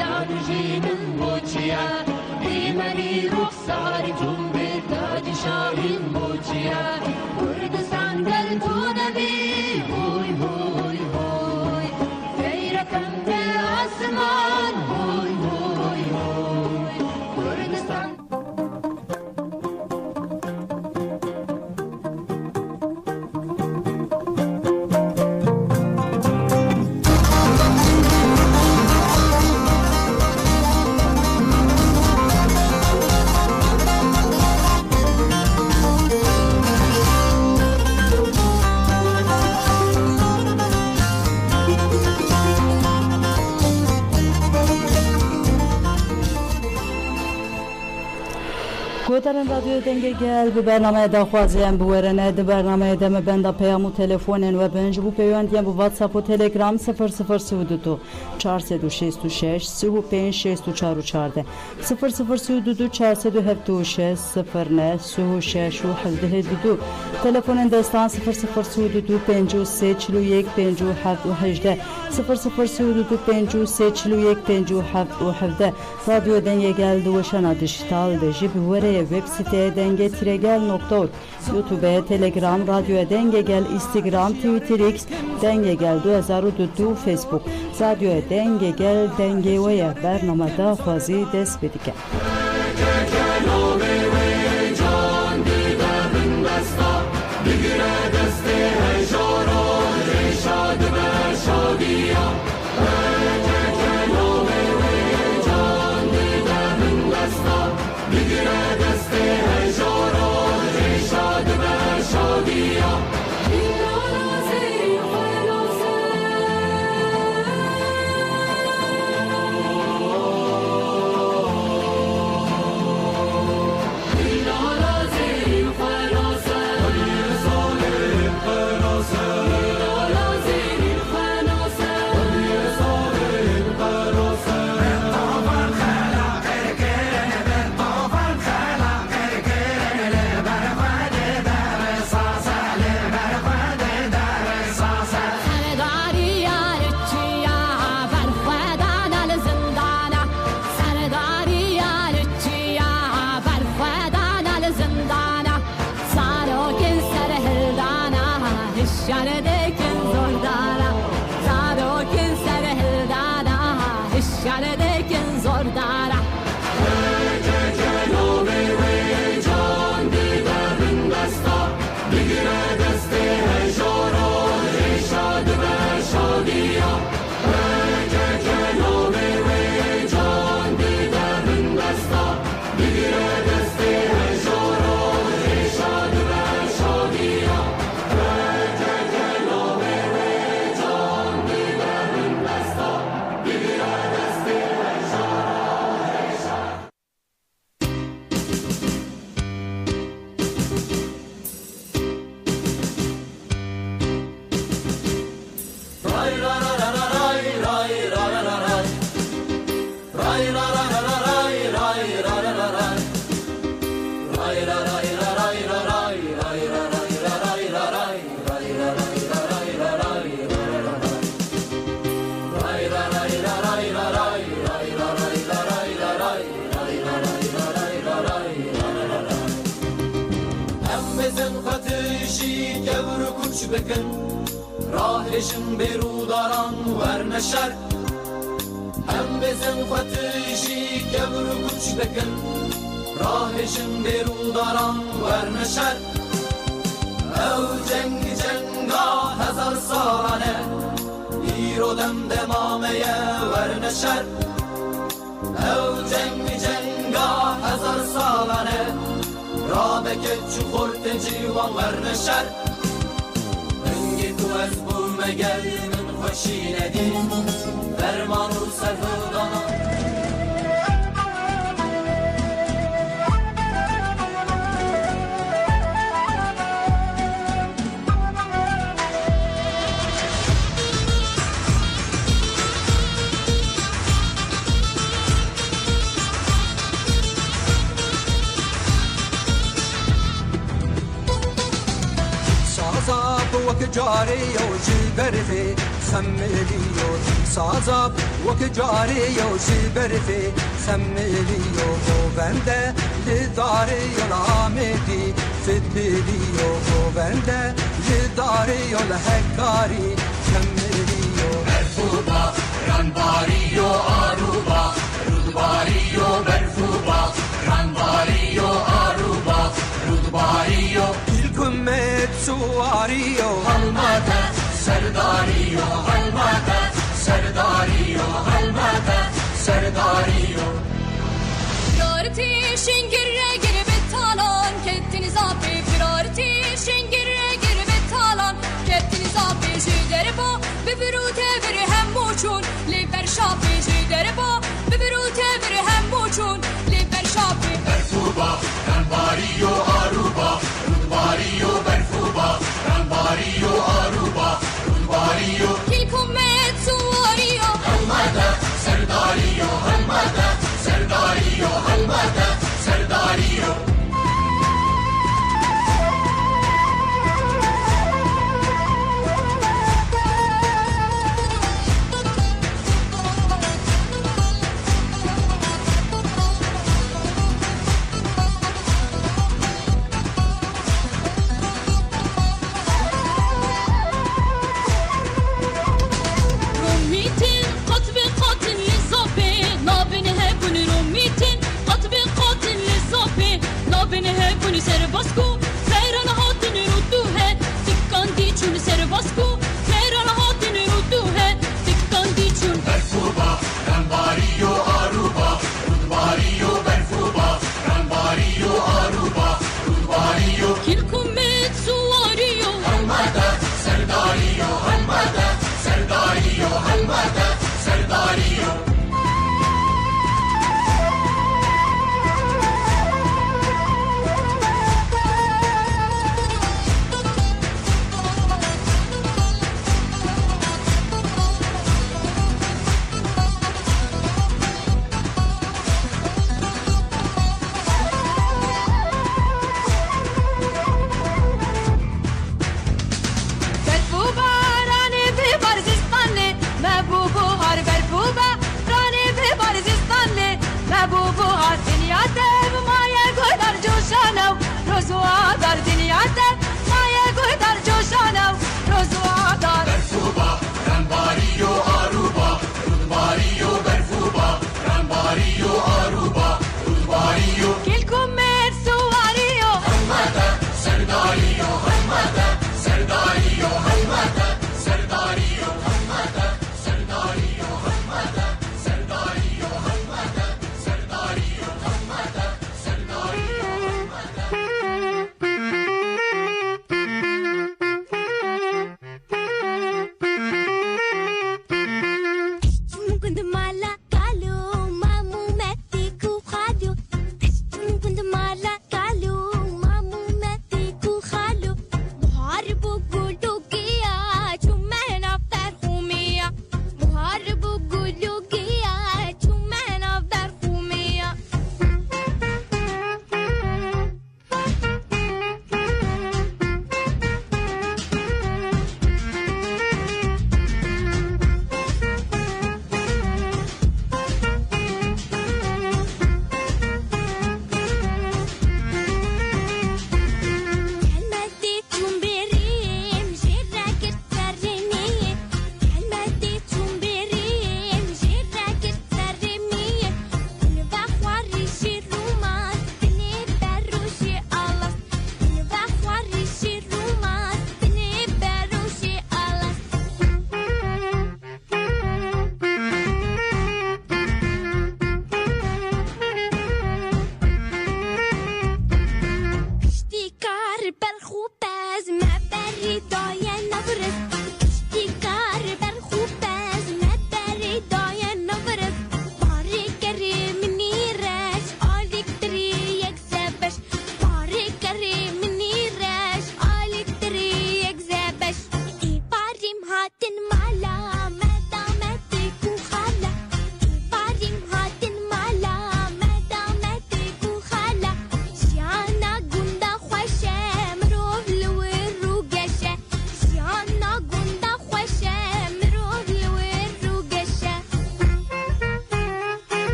جانجینم موچیا بیماری رخساری جون به تاج شاهی موچیا کردستان دل تو نبی هوی هوی هوی غیرتم به آسمان هوی هوی هوی کردستان گوترن رادیو دنگ گل به برنامه داخوازیم بورنه ده برنامه دم بندا پیام و تلفن و بنج بو پیوندیم بو واتساپ و تلگرام 0032 466 3564 0032 476 09 36 17 تلفن دستان 0032 53 41 57 18 0032 53 41 57 17 رادیو دنگ گل دوشنا دیجیتال دجی بوره وب سیته دنگ تیرگل.org یوتیوب تلگرام رادیو دنگ گل اینستاگرام توییتر ایکس دنگ گل 2022 فیسبوک رادیو دنگ گل دنگ ویا برنامه دا خوازی دست بدیگه بکن راهشم برو داران ورنشر هم بزن فتشی کبر کوچ بکن راهشم برو داران ورنشر او جنگ جنگا هزار سالانه ایرو دم دمامه ورنشر او جنگ جنگا هزار سالانه را بکت چو خورت جیوان ورنشر تو از بوم گل من خوشی ندیم فرمان و سرفدانان سازا بوك جاري وجي برفي خمليو سازاب وكجاريو شبرفي خمليو غوفنده لداريو العامدي فتبليو غوفنده لداريو الهكاري خمليو مرفوبا رنباريو آروبا رودباريو مرفوبا رنباريو آروبا رودباريو الكمت سواريو Halmata Serdariyo Halmata Serdariyo Halmata Serdariyo Firarti şingirre girbet talan Kettiniz abi firarti şingirre girbet talan Kettiniz abi jidere bo Bibirute biri hem boçun Liber şapi jidere bo Bibirute biri hem boçun Liber şapi Berfuba Ranbariyo Aruba Rudbariyo Berfuba Ranbariyo Aruba Rudbariyo Kilkumet suariyo Halmata Serdariyo Halmata Serdariyo Halmata Serdariyo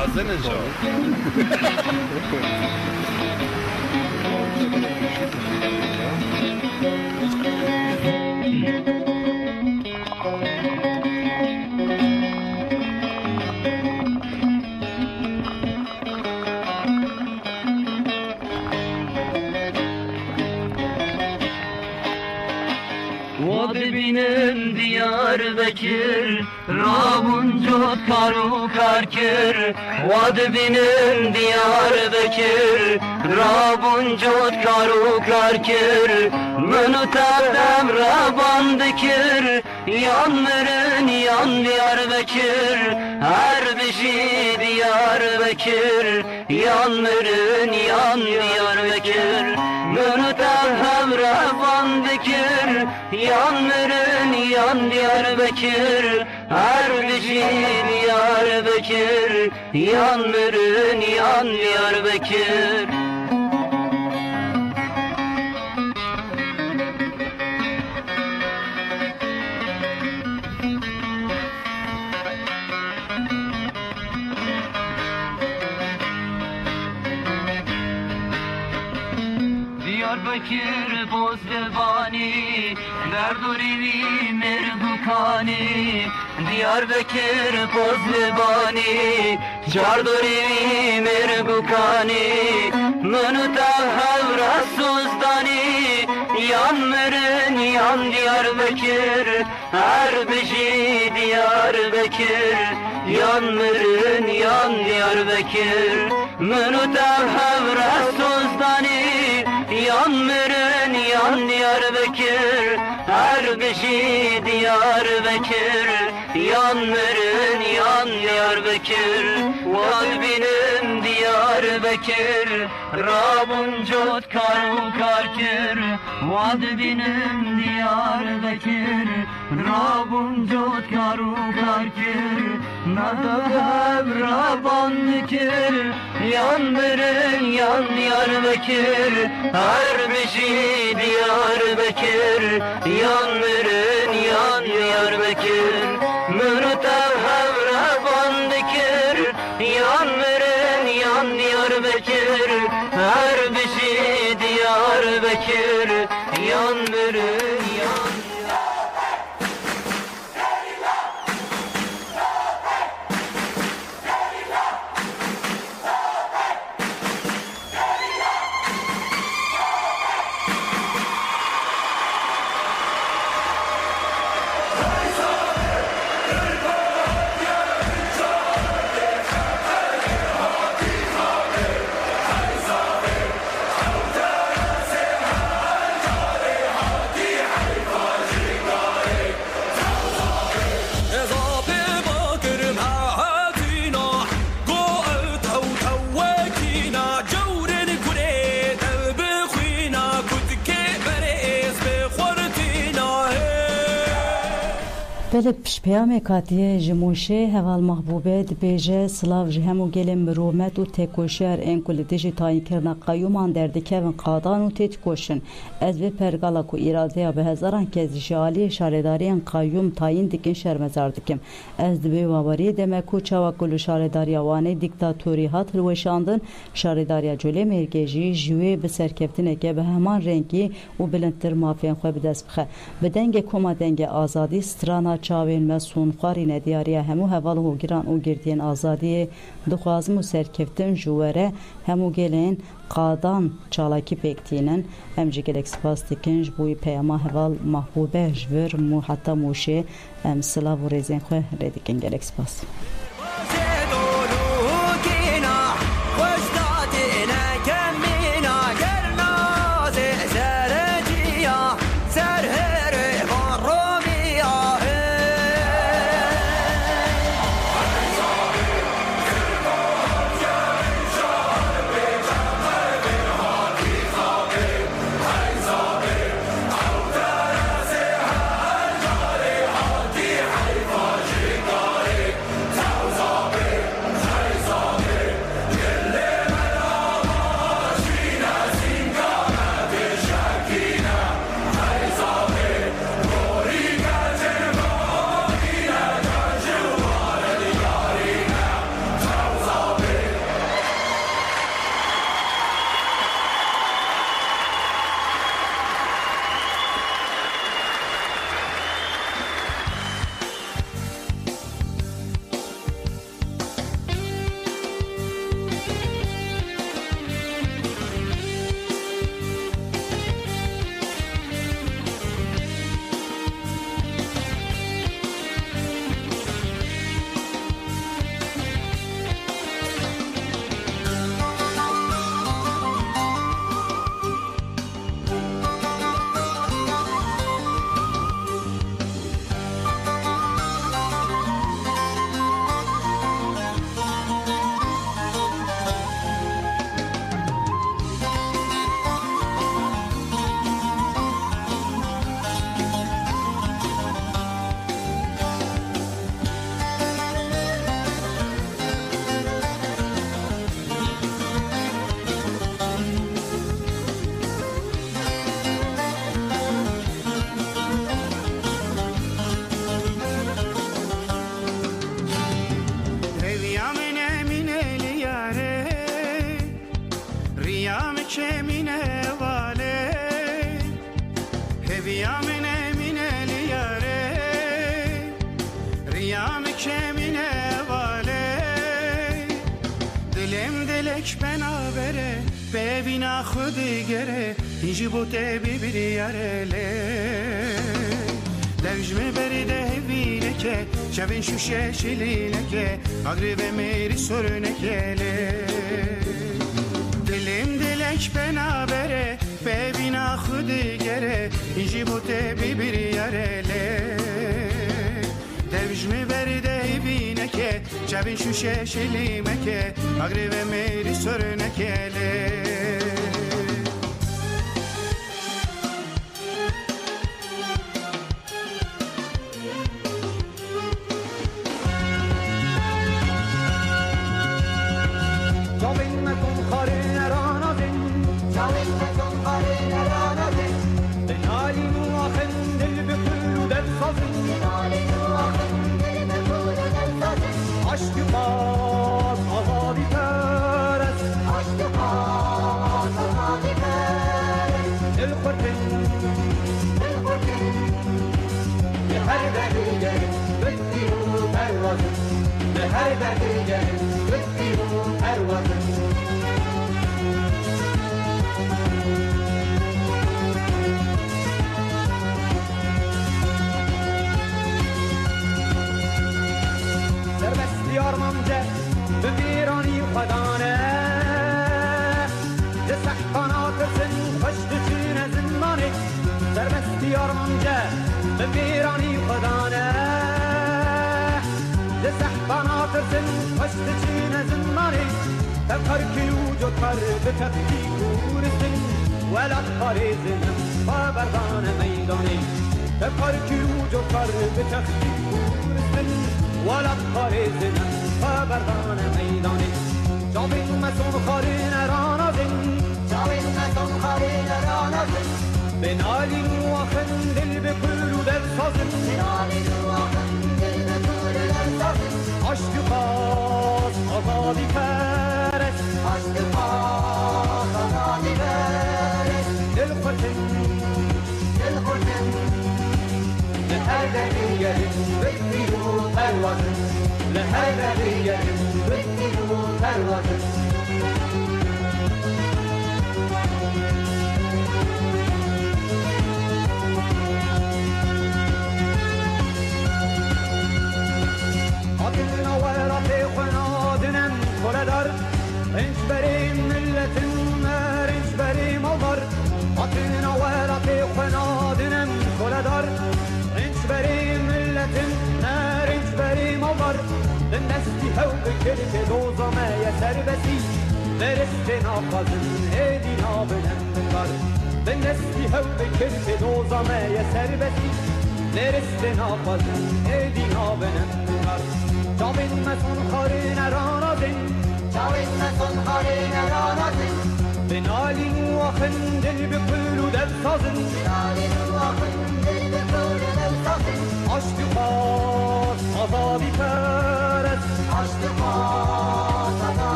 نازنین جان Benim Diyarbakır Rabuncot karu karkır Vad benim Diyarbakır Rabuncot karu karkır Münutadem Rabandikir Yanmırın yan Diyarbakır Her beşi Diyarbakır Yanmırın yan Diyarbakır Münutadem Rabandikir Yanmırın yan Diyarbakır Her beşi Diyarbakır Yanmırın yan Diyarbakır Diyarbakır Bozdevani Derdurivi Merdukani Diyarbakır Bozdevani Derdurivi Merdukani Mınıta Havra Suzdani Yanmırın yan Diyarbakır Her beşi Diyarbakır Yanmırın yan Diyarbakır Mınıta Havra Suzdani Yanmırın yan Diyarbakır Her beşi Diyarbakır Yanmırın yan Diyarbakır Vad benim Diyarbakır Rabuncot karu karkır Vad benim Diyarbakır Rabuncot karu karkır Nadab Rabandikir Yanmırın yan Diyarbakır Her beşi Diyarbakır Yanmırın yan Diyarbakır Mürtev Rabandikir Yanmırın yan Diyarbakır Her beşi Diyarbakır Yanmırın yan بله پیام کاتیه جموشه هوال محبوبه دبیجه سلاو جهمو گلم مرومت و تکوشر انکل دیجی تاین کرنا قیومان درد کون قادان و تکوشن از به پرگالا کو ایراده به هزاران کز جالی شارداری قیوم تاین دکن شرمزار دکم از دبی واباری دمکو چاوکلو شارداری وانه دیکتاتوری هات روشاندن شارداری جولی مرگجی جوی به سرکفتنه که به همان رنگی و بلندتر مافین خو به دست بخه به دنگ کما دنگ آزادی سترانا چاوین مسون خوارین دیاریا همو هوالو گران او گردین آزادی دخوازم و سرکفتن جواره همو گلین قادان چالاکی پکتینن امجی گلک سپاس دیکنج بوی پیاما هوال محبوبه جور مو حتی موشه سلاو و ریزین خواه ریدیکن گلک سپاس تا kemine vale دلم دلک بنابره ببینا خودی گره اینجی بوده بیبری یاره لوجمه برده بینه که شبین شوشه شلینه که آگریب میری سرونه کله دلم دلک بنابره ببینا خودی گره اینجی بوده بیبری یاره لوجمه برده بینه که شبین شوشه شلیمه که آگریب میری سرونه کله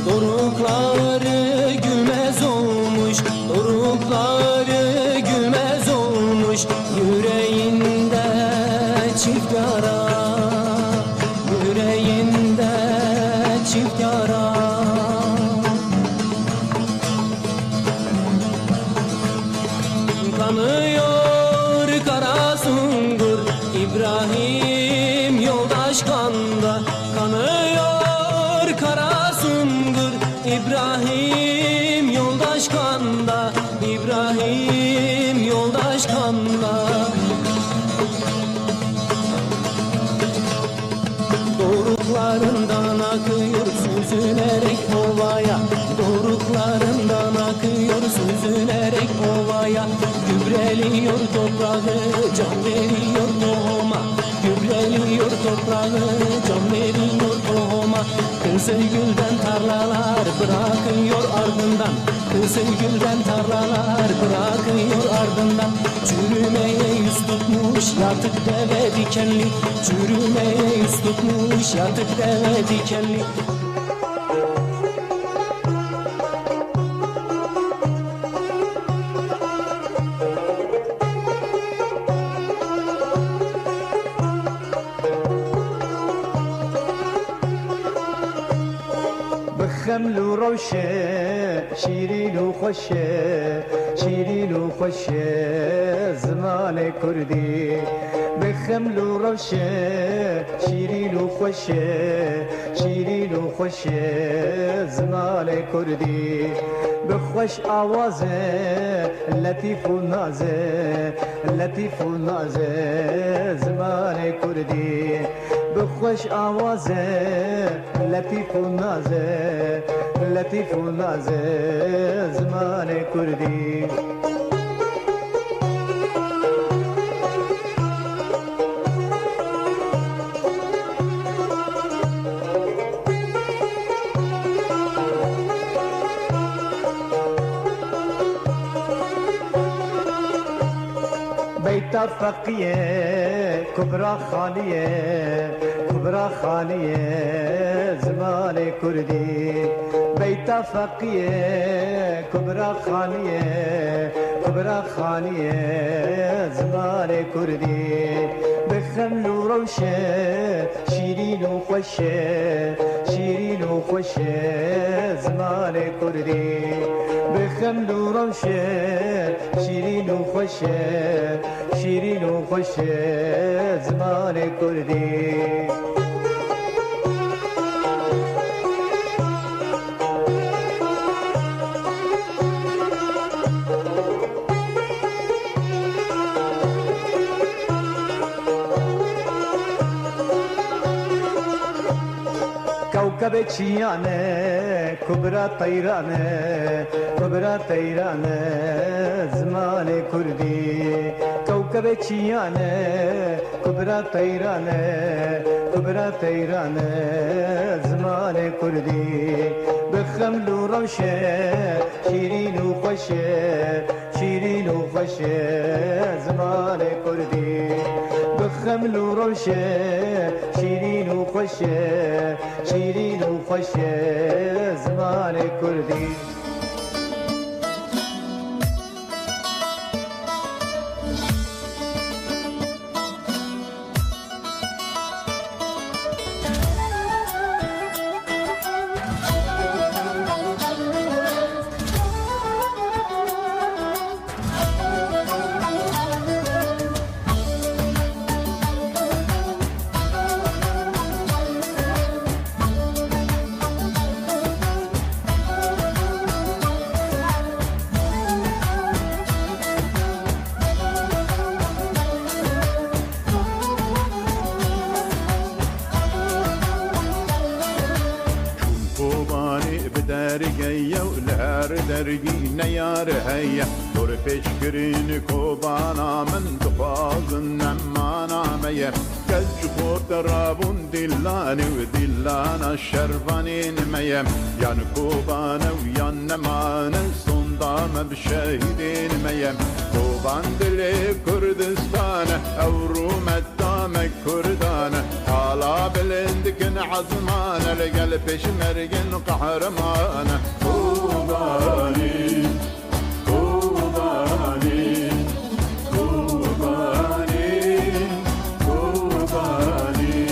Dorukları gülmez olmuş, dorukları gülmez olmuş. Yüreğinde çift yara, yüreğinde çift yara. Kanıyor kara sungur, İbrahim yoldaş kanda. Kanıyor kara sungur, İbrahim yoldaş kanda. İbrahim yoldaş kanda. Doruklarından akıyor süzülerek ovaya, doruklarından akıyor süzülerek ovaya. Gübreliyor toprağı, can veriyor tohuma. Gübreliyor toprağı, can veriyor tohuma. Kızıl gülden tarlalar bırakıyor ardından, kızıl gülden tarlalar bırakıyor ardından. Çürümeye yüz tutmuş yatık deve dikenli, çürümeye yüz tutmuş yatık deve dikenli. خمل و روشه شیرین و خوشه شیرین و خوشه زمان کردی بخمل و روشه شیرین و خوشه شیرین و خوشه زمان کردی بخوش آوازه لطیف و نازه لطیف و نازه زمان کردی بخوش آوازه لطیف و نازه لطیف و نازه زمان کردی بیت فقیه کبرا خالیه کبرا خالیه زمان کردی بیت فقیه کبرا خالیه کبرا خالیه زمان کردی بخمل و روشه شیرین و خوشه شیرین و خوشه زمان کردی بخمل و روشه شیرین و خوشه شیرین و خوشه زمان کردی كوكب چیانه کبرا طیرانه کبرا طیرانه زمان کردی كوكب چیانه کبرا طیرانه کبرا طیرانه زمان کردی بخمل و روشه شیرین و خوشه شیرین و خوشه زمان کردی بخمل و روشه شیرین و خوشه شیرین و خوشه زمان کردی درگی نیار هیا دور پیش گرین کوبانا من تفاضن نمانا میا کج خورد رابون دلانی و دلانا شرفانین میا یان کوبانا و یان نمان صندام بشهیدین میا کوبان دل کردستان او رومتان نامك كردانة حالا بلندكن عزمانة لقل بشمرقن قهرمانة كوباني كوباني كوباني كوباني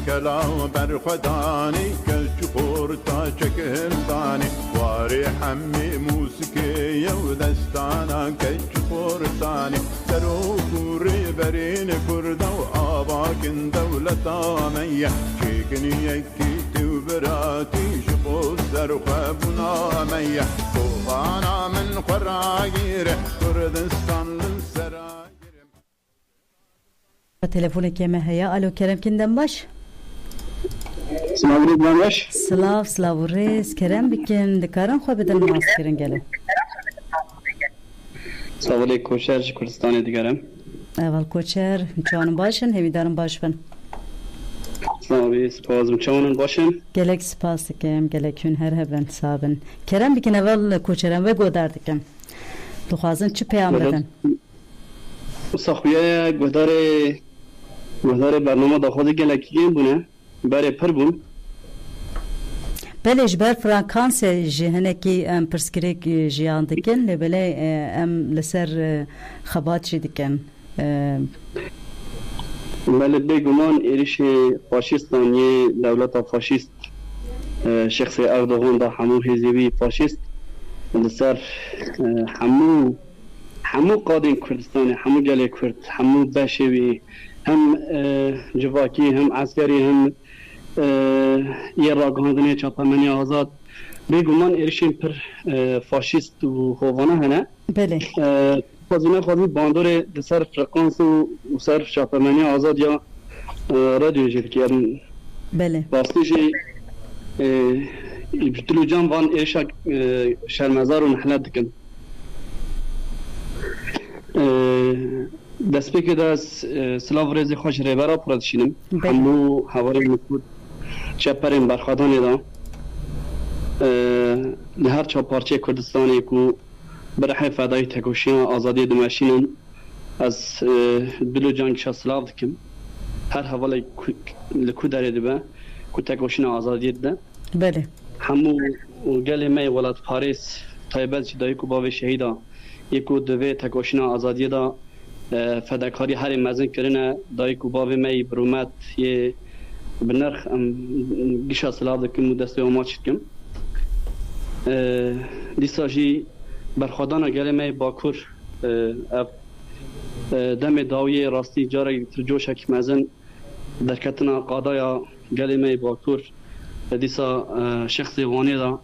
كلام بر خداني كالشفور تا شكل ثاني واري حمي موسيقية ودستانا كالشفور ثاني سرو كوري برين كردا وآباكن دولة آمية شيكني يكيتي وبراتي شفور سرخبنا مية طوفانا من خراغير كردستان للسراغير تلفون كيما هيا الو كرم كندم باش سلام علیکم باش سلاو ریس کرم بکن دکارم خواه بدن نماز کرن گلو سلام علیکم کوچر کردستان دیگرم اول کوچر چانم باشن همیدارم باش بن سلام علیکم سپاسم چانم باشن گلک سپاس دکم گلکون هر هبن سابن کرم بکن اول کوچرم و گودار دکم تو خوازن چه پیام بدن ساخویه گودار برنامه داخل گلکیه بونه برای پر بون بله جبر فرانکانس جهنکی ام پرسکریک جیان دکن لبله ام لسر خبات شی دکن بله بگمان ایریش فاشیستانی دولت فاشیست شخص اردوغان دا همو حزبی فاشیست لسر همو قادم کردستانی همو جلی کرد همو بشوی هم جواکی هم عسکری هم یه راگهاندنی چاپمنی آزاد بگمان ایرشین پر فاشیست و خوانه هنه بله خواهی باندور سر فرکانس و سر چاپمنی آزاد یا رادیو جیر کردن بله باستیشی بطلو جان وان ایرشا شرمزار و نحلت دکن دست بکرد از سلاو ریزی خوش ریبرا پردشینم همو حواری مکود چپرین برخوادانی دا لهر چا پارچه کردستانی که برای فدای تکوشیان آزادی دمشینن از دلو جانگشا سلاو دکم هر حوالی لکو داری دبه که تکوشیان آزادی ده بله همو گلی می ولاد پاریس تایبت چی دایی که باوی شهیدا یکو دوی تکوشیان آزادی دا فداکاری هر مزن کرنه دایی که باوی می برومت یه بنرخ گیشا سلاو دکم و دستی اومات شدکم دیسا جی برخوادان گلی می باکور دم داوی راستی جاره ترجوش حکم مزن درکتنا قادایا گلی می باکور دیسا شخصی وانی دا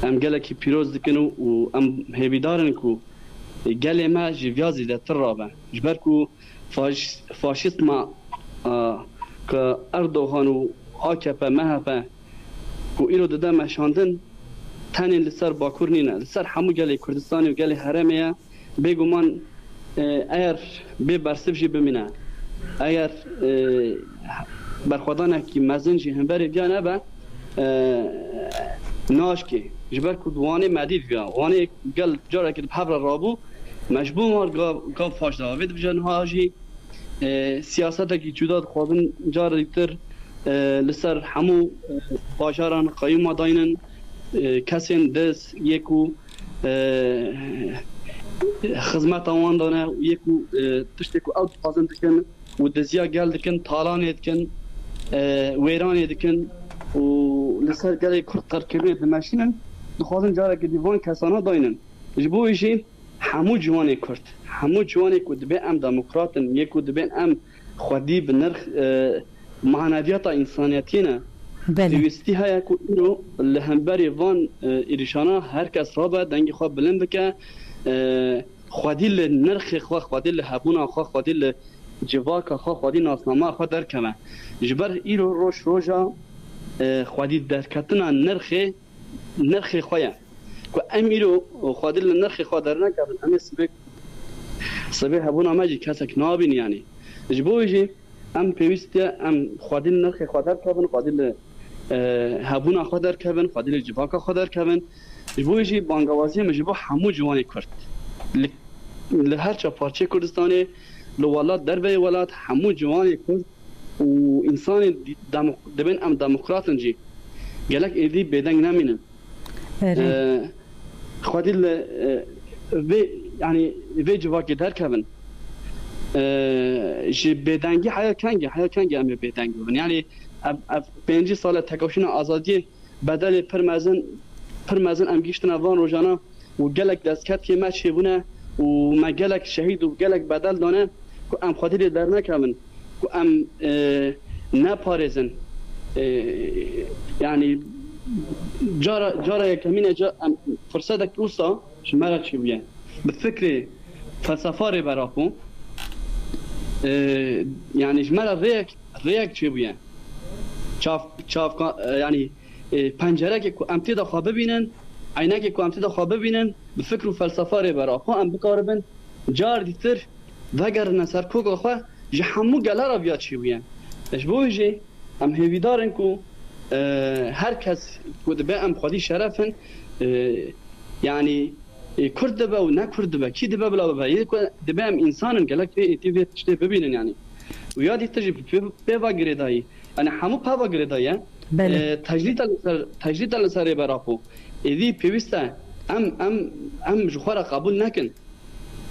ام گله کی پیروز دکن و ام هیویدارن کو گله ما جویازی ده تر رابن جبر کو فاشیست ما که اردوغان و آکپه مهپه کو ایرو داده مشاندن تنین لسر باکور نینه لسر همو گله کردستانی و گله حرمه بگو من اگر بی برسف جی بمینه اگر برخوادانه که مزن جی هم بری بیا نبه ناش که جبر کد وانی مدید بیا وانی گل جاره که بحبر رابو مجبور مار گاب فاش داوید بجن هاجی سیاست که جداد خوابن جاره دیتر لسر همو باشاران قیوم داینن کسین دست یکو خدمت آوان دانه یکو تشتکو اوت پازن دکن و دزیا گل دکن تالان دکن ویران دکن و لسر گلی کرد قرکبی دمشینن دخوازن جاره که دیوان کسانا داینن جبو ایشی همو جوانی کرد همو جوانی که دبی ام دموکراتن یکو دبی ام خودی بنرخ معنویات انسانیتینه دوستی های که اینو لهمبری وان ایریشانا هر کس را باید دنگی خواه بلند بکه خودی لنرخ خواه خودی لحبونا خواه خودی لجواکا خواه خودی ناسنامه خواه درکمه جبر ایرو روش روژا خودی درکتنا نرخ نرخ خواه که امیرو خادل نرخ خواه در نکردن امی سبه هبون آمجی کسک نابین یعنی جبویجی ام پیوستی ام خادل نرخ خواه در کردن خادل هبون خواه در کردن خادل جواکا خواه در کردن جبویجی بانگوازی مجبو همو جوانی کرد لهر چه پارچه کردستانی لولاد در به ولاد همو جوانی کرد و انسان دبن ام دموکراتن جی گلک ایدی بدنگ نمینن خادل يعني في جواكي در كابن جي بدنگي حياة كانجي امي بدنگي يعني 5 سال تکوشن آزادی بدل پرمازن ام گیشتن وان روزانه و گلک دستکت که ما چیبونه و ما گلک شهید و گلک بدل دانه که ام خاطر در نکامن که ام نپارزن يعني جارا يكمين جا فرصتك توصى شمارة شوية بفكرة فلسفة براكم يعني جمالة ريك شوية شاف يعني پنجره که امتی دا خواب ببینن عینه که امتی دا خواب ببینن بفکر و فلسفه براكم ام بقاربن جار دیتر وگر نصر کوگا خواه جهمو گله را بیاد شوية اش بوجه ام هیویدارن که هر کس بود به ام خودی شرفن يعني کرد به و نکرد به کی دبه بلا به دبه ام انسانن گلک ایتی چته ببینن يعني و یادی تجربه به واگریدایی انا همو پا واگریدایی تجدید لسر براکو ایدی پیوسته ام جخوره قبول نکن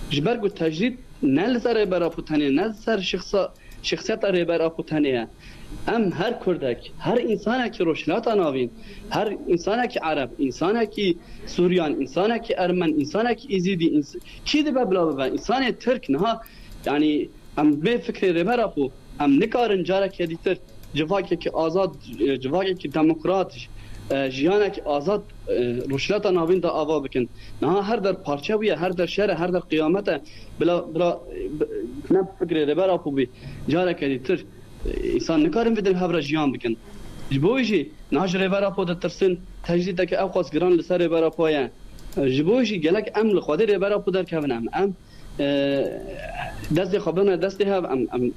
جبرگو تجدید نه لسر براکو تنه نه سر شخصیت براکو تنه ام هر کردک هر انسان که روشنات ناوین هر انسان که عرب انسان که سوریان انسان که ارمن انسان که ازیدی کی ده بلا بلا انسان ترک نه يعني ام به فکر ربراپو ام نکارن جاره که دیتر جواکی که آزاد جواکی که دموکرات جیانه که آزاد روشنات ناوین دا آوا بکن نه هر در پارچه ویه هر در شهر هر در قیامت بلا نه فکر ربراپو بی جاره که دیتر انسان نکارن بدل هفره جیان بکن جبویجی ناجره براپو ده ترسن تجدید که اوقاس گران لسر براپویه جبویجی گلک ام لخوادر براپو در کونم ام دست خوابنا دست هاو ام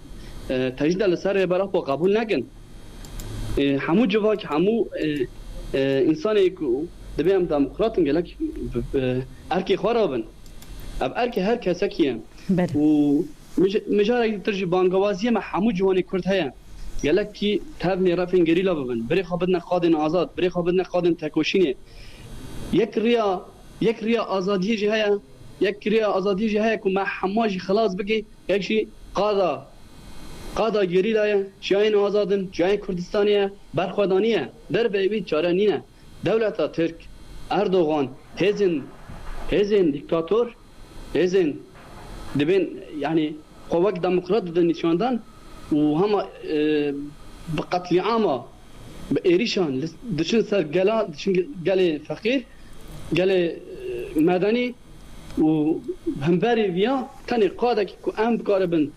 تجدید لسر براپو قبول نکن همو جواک همو انسانی که دبیم دموکراتن گلک ارکی خوارابن اب ارکی هر کسکیم و مجاري ترجي بانغوازيه ما حمو جواني كرد هيا قالك كي تابني رافين غريلا ببن بري خابدنا خادن آزاد بري خابدنا خادن تكوشيني يك ريا آزاديه جي هيا يك ريا آزاديه جي هيا كما حماجي خلاص بقي يك شي قادا غريلا جاين آزادن جاين كردستانيه برخوادانيه در بيبي چارانيه دولتا ترك اردوغان هزن ديكتاتور هزن دبين يعني قوات ديمقراط دنيشاندان وهم بقتل عامه بإيريشان دشن سر جلا دشن جل فقير جل مدني وهمباري فيا تاني قاده كو ام بقاربن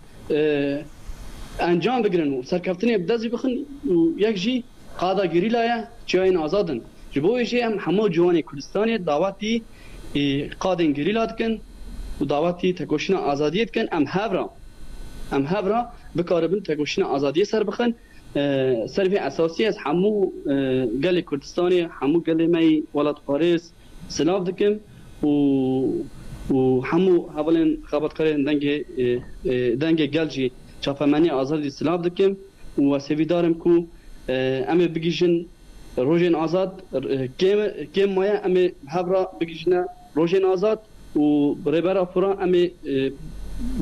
انجام بگیرن و سرکفتنی بدازی بخن و یک جی قاده گریلایا چاین آزادن جبویشی هم همه جوانی کردستانی دعوتی قاده گریلا دکن و دعوتی تکوشن آزادیت کن ام هفرا بکاربن تکوشن آزادی سر بخن سرفی اساسی از همو گل کردستانی همو گل می ولاد پاریس سلاف دکم و همو حوالین خبرت کردن دنگ گلجی چاپمانی آزادی سلاف دکم و سویدارم کو امی بگیشن روزن آزاد کم مایا امی هفرا بگیشن روزن آزاد و برابر پورا امی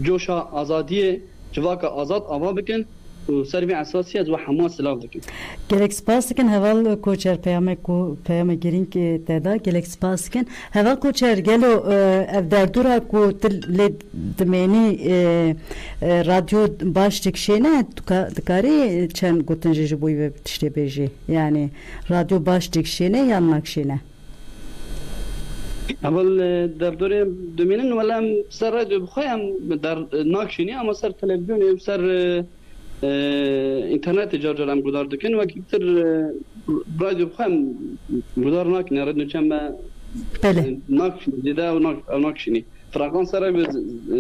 جوشا آزادی جواک آزاد آوا بکن و سربی اساسی از و حماس سلاف دکن گلک سپاس کن هوال کوچر پیام گرین که تدا گلک سپاس کن هوال کوچر گلو در دورا کو دمینی رادیو باش تکشینه دکاری چند گوتن جبوی و تشتی بیجی یعنی رادیو باش تکشینه یا نکشینه اول در دوره دومینن ولی سر رادیو بخوایم در ناکشینی اما سر تلویزیون سر اینترنت جارجارم گودار دکن و کیتر رادیو بخوام گودار ناک نرد نچم با بله ناک دیده و ناکشینی فرانکانس را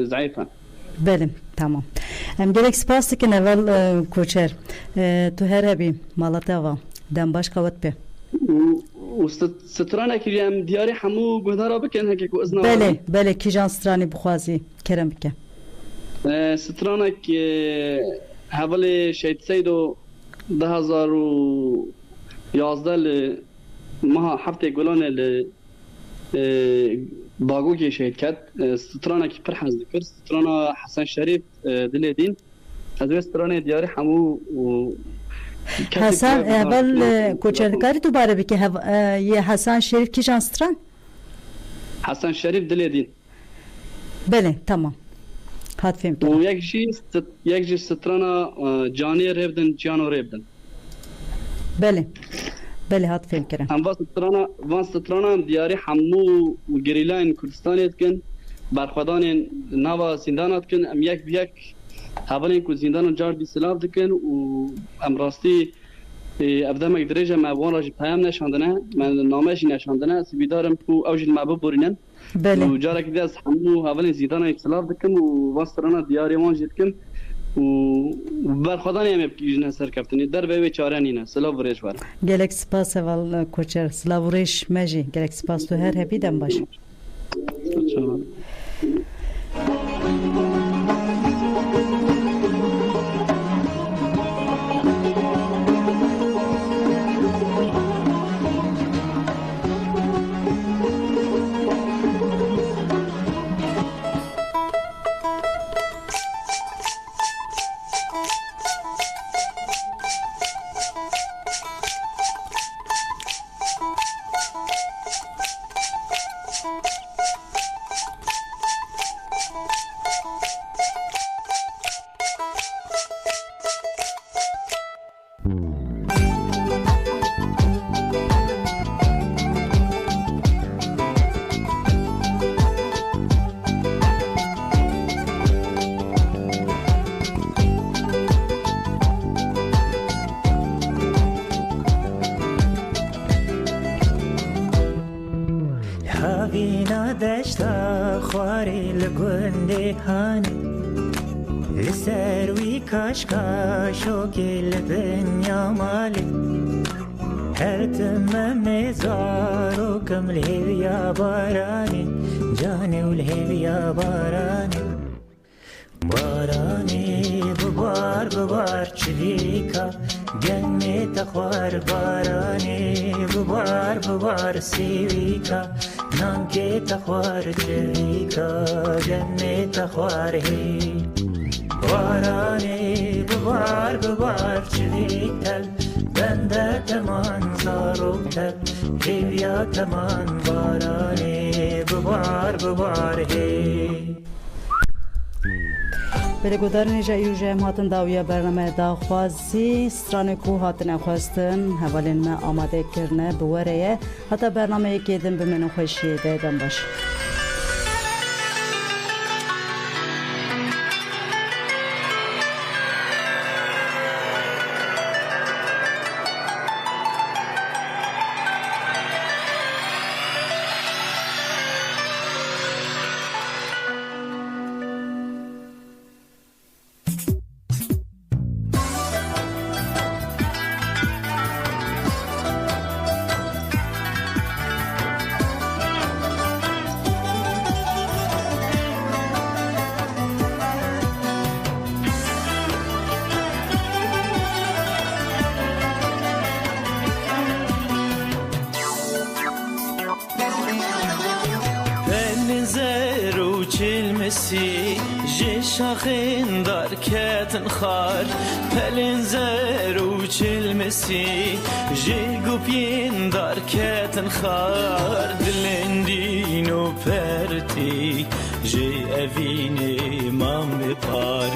ضعیفه. بله تمام. گلک سپاس که نول کوچر تو هر هبی مالتا و دم باش قوت به. و سترانه کیم دیاری همو گودارا بکن هکی کو ازنا. بله کی جان سترانی بخوازی کرم بکن. سترانه که حوالی شاید سیدو 2011 ماه هفته گلانه ل باگو که شاید کرد سترانه که پرحنز دکر سترانه حسن شریف دلیدین از سترانه دیاری همو حسن اول کوچرکاری تو باره بکی یه حسن شریف کی جان ستران؟ حسن شریف دلیدین. بله تمام. هات فهم کنم. و یک جی سترانه جانی ریبدن جانو ریبدن. بله هات فهم کنم. هم وان سترانه دیاری همو گریلاین کردستانیت کن برخوادان نوا زندانات کن ام یک بیک حوالین که زندان جار بی سلاف دکن و ام راستی افدامک درجه موان راجی پیام نشاندنه من نامش نشاندنه سبیدارم که اوجل معبوب برینن و جارک دیگه از همو حوالین زندان اکسلاف دکن و وان سترانه دیاری وان جید کن و برخوادانی هم بکیجنه سر کفتنی در به چاره نینه سلاف ورش بار گلک سپاس اول کوچر سلاف ورش مجی گلک سپاس تو هر هبی دم باشه هاوینا دشتا خواری لگنده هانی لسروی کاشکاشو که لبنیا مالی هر تمام مزارو کم لهویا بارانی جاني والهویا بارانی بارانی ببار چلیکا جنت خوار بارانی ببار سیویکا نانکه تخوار چلیکا جنت خوار هی بارانی ببار چلیکا بنده تمان زاروکتر هیویا تمان بارانی ببار هی بلگودار نجایی و جمع هاتن داویا برنامه داخوازی ستران کو هاتن خواستن حوالین ما آماده کرنه بوره حتی برنامه یکی دن بمنو خوشی دیدن باشه جي شاخين دار كاتن خار پلن زرو چلمسی جي گوپین دار كاتن خار دلندینو پرتی جي اوینی مام بپار